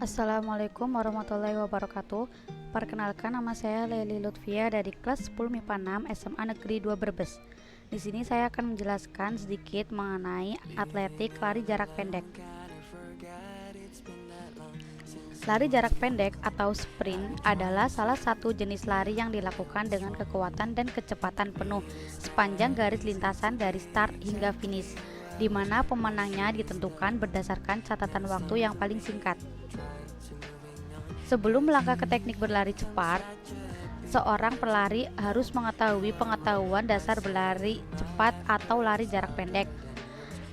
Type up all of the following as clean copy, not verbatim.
Assalamualaikum warahmatullahi wabarakatuh. Perkenalkan, nama saya Lely Lutfia dari kelas 10 MIPA 6 SMA Negeri 2 Brebes. Di sini saya akan menjelaskan sedikit mengenai atletik lari jarak pendek. Lari jarak pendek atau sprint adalah salah satu jenis lari yang dilakukan dengan kekuatan dan kecepatan penuh sepanjang garis lintasan dari start hingga finish, di mana pemenangnya ditentukan berdasarkan catatan waktu yang paling singkat. Sebelum melangkah ke teknik berlari cepat, seorang pelari harus mengetahui pengetahuan dasar berlari cepat atau lari jarak pendek.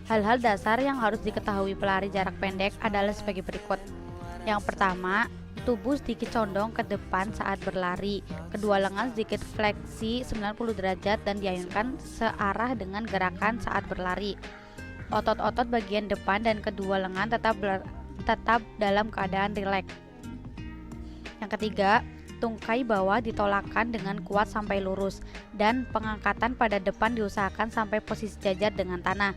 Hal-hal dasar yang harus diketahui pelari jarak pendek adalah sebagai berikut. Yang pertama, tubuh sedikit condong ke depan saat berlari, kedua lengan sedikit fleksi 90 derajat dan diayunkan searah dengan gerakan saat berlari. Otot-otot bagian depan dan kedua lengan tetap dalam keadaan rileks. Yang ketiga, tungkai bawah ditolakkan dengan kuat sampai lurus dan pengangkatan pada depan diusahakan sampai posisi jajar dengan tanah.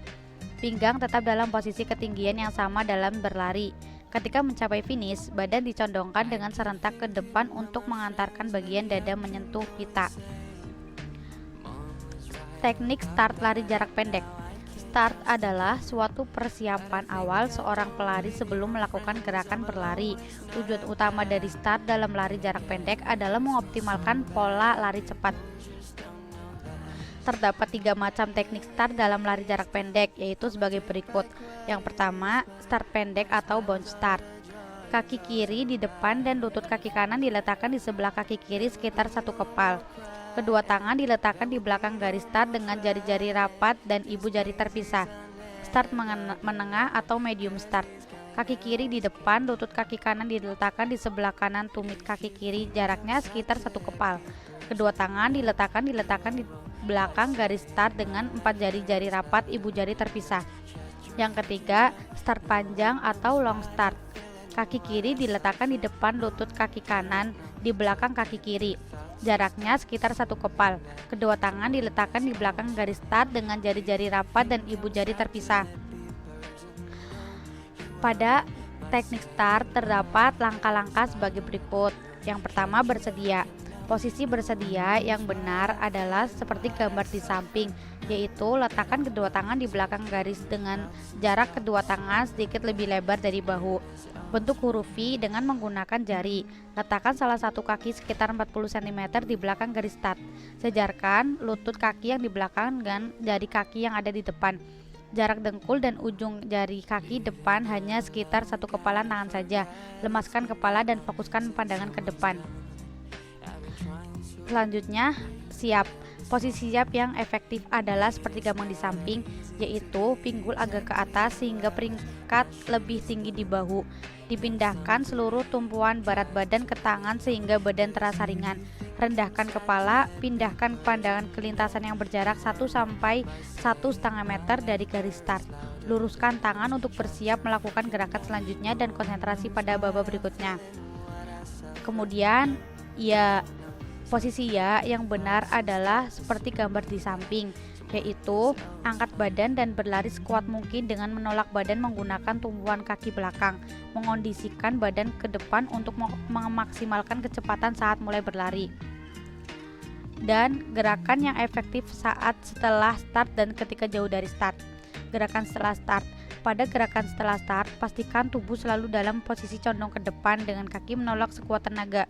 Pinggang tetap dalam posisi ketinggian yang sama dalam berlari. Ketika mencapai finish, badan dicondongkan dengan serentak ke depan untuk mengantarkan bagian dada menyentuh pita. Teknik start lari jarak pendek. Start adalah suatu persiapan awal seorang pelari sebelum melakukan gerakan berlari. Tujuan utama dari start dalam lari jarak pendek adalah mengoptimalkan pola lari cepat. Terdapat 3 macam teknik start dalam lari jarak pendek, yaitu sebagai berikut. Yang pertama, start pendek atau bounce start. Kaki kiri di depan dan lutut kaki kanan diletakkan di sebelah kaki kiri sekitar 1 kepal. Kedua tangan diletakkan di belakang garis start dengan jari-jari rapat dan ibu jari terpisah. Start menengah atau medium start. Kaki kiri di depan, lutut kaki kanan diletakkan di sebelah kanan tumit kaki kiri, jaraknya sekitar 1 kepal. Kedua tangan diletakkan di belakang garis start dengan 4 jari-jari rapat, ibu jari terpisah. Yang ketiga, start panjang atau long start. Kaki kiri diletakkan di depan lutut kaki kanan, di belakang kaki kiri. Jaraknya sekitar 1 kepal. Kedua tangan diletakkan di belakang garis start dengan jari-jari rapat dan ibu jari terpisah. Pada teknik start terdapat langkah-langkah sebagai berikut. Yang pertama, bersedia. Posisi bersedia yang benar adalah seperti gambar di samping, yaitu letakkan kedua tangan di belakang garis dengan jarak kedua tangan sedikit lebih lebar dari bahu. Bentuk huruf V dengan menggunakan jari. Letakkan salah satu kaki sekitar 40 cm di belakang garis start. Sejarkan lutut kaki yang di belakang dengan jari kaki yang ada di depan. Jarak dengkul dan ujung jari kaki depan hanya sekitar 1 kepalan tangan saja. Lemaskan kepala dan fokuskan pandangan ke depan. Selanjutnya, siap. Posisi siap yang efektif adalah seperti gambar di samping, yaitu pinggul agak ke atas sehingga peringkat lebih tinggi di bahu. Dipindahkan seluruh tumpuan berat badan ke tangan sehingga badan terasa ringan. Rendahkan kepala, pindahkan pandangan ke lintasan yang berjarak 1 sampai 1,5 meter dari garis start. Luruskan tangan untuk bersiap melakukan gerakan selanjutnya dan konsentrasi pada babak berikutnya. Kemudian, posisi yang benar adalah seperti gambar di samping, yaitu angkat badan dan berlari sekuat mungkin dengan menolak badan menggunakan tumpuan kaki belakang, mengondisikan badan ke depan untuk memaksimalkan kecepatan saat mulai berlari. Dan gerakan yang efektif saat setelah start dan ketika jauh dari start. Gerakan setelah start. Pada gerakan setelah start, pastikan tubuh selalu dalam posisi condong ke depan dengan kaki menolak sekuat tenaga.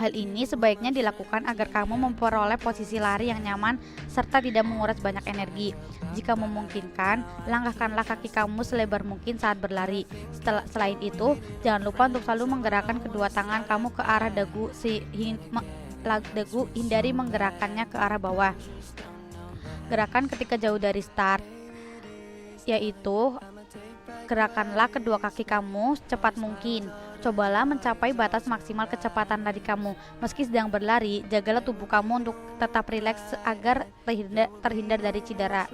Hal ini sebaiknya dilakukan agar kamu memperoleh posisi lari yang nyaman serta tidak menguras banyak energi. Jika memungkinkan, langkahkanlah kaki kamu selebar mungkin saat berlari. Selain itu, jangan lupa untuk selalu menggerakkan kedua tangan kamu ke arah dagu, hindari menggerakkannya ke arah bawah. Gerakan ketika jauh dari start, yaitu gerakanlah kedua kaki kamu secepat mungkin. Cobalah mencapai batas maksimal kecepatan lari kamu. Meski sedang berlari, jagalah tubuh kamu untuk tetap rileks agar terhindar dari cedera.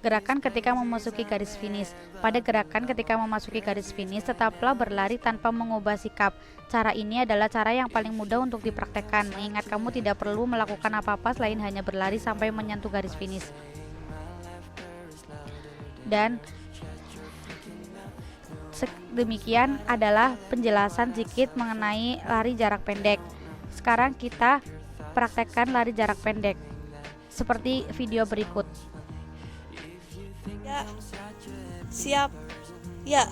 Gerakan ketika memasuki garis finish. Pada gerakan ketika memasuki garis finish, tetaplah berlari tanpa mengubah sikap. Cara ini adalah cara yang paling mudah untuk dipraktekkan, mengingat kamu tidak perlu melakukan apa-apa selain hanya berlari sampai menyentuh garis finish. Dan Demikian adalah penjelasan sedikit mengenai lari jarak pendek. Sekarang kita praktekkan lari jarak pendek seperti video berikut. Ya, siap. Ya.